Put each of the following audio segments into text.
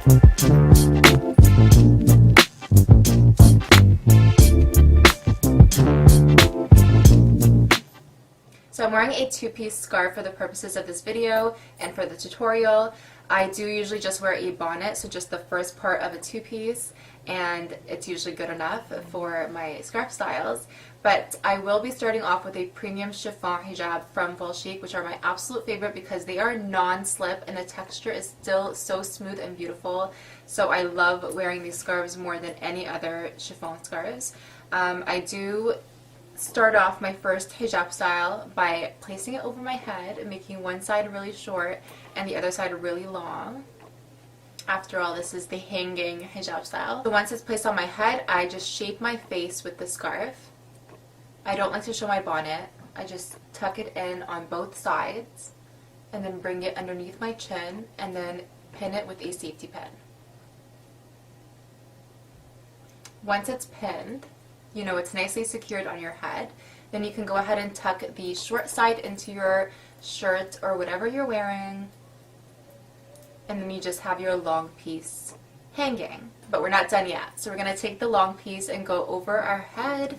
So I'm wearing a two-piece scarf for the purposes of this video and for the tutorial. I do usually just wear a bonnet, so just the first part of a two-piece, and it's usually good enough for my scarf styles. But I will be starting off with a premium chiffon hijab from Bubble Chic, which are my absolute favorite because they are non-slip and the texture is still so smooth and beautiful. So I love wearing these scarves more than any other chiffon scarves. I do start off my first hijab style by placing it over my head and making one side really short and the other side really long. After all, this is the hanging hijab style. So once it's placed on my head, I just shape my face with the scarf. I don't like to show my bonnet. I just tuck it in on both sides and then bring it underneath my chin and then pin it with a safety pin. Once it's pinned, you know it's nicely secured on your head, then you can go ahead and tuck the short side into your shirt or whatever you're wearing, and then you just have your long piece hanging. But we're not done yet, so we're going to take the long piece and go over our head.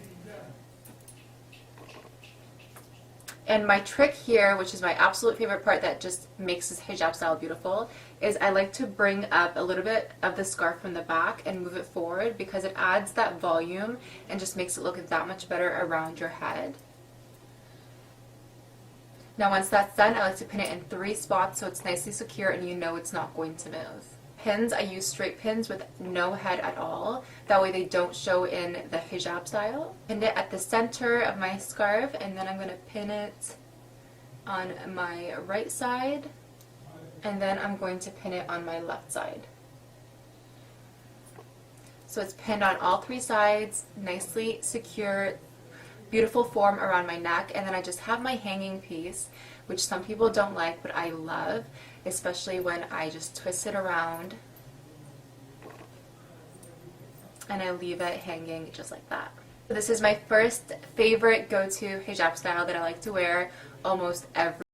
And my trick here, which is my absolute favorite part that just makes this hijab style beautiful, is I like to bring up a little bit of the scarf from the back and move it forward because it adds that volume and just makes it look that much better around your head. Now once that's done, I like to pin it in 3 spots so it's nicely secure and you know it's not going to move. Pins, I use straight pins with no head at all. That way they don't show in the hijab style. Pin it at the center of my scarf, and then I'm going to pin it on my right side, and then I'm going to pin it on my left side. So it's pinned on all 3 sides, nicely secure, beautiful form around my neck, and then I just have my hanging piece, which some people don't like, but I love, especially when I just twist it around and I leave it hanging just like that. So this is my first favorite go-to hijab style that I like to wear almost every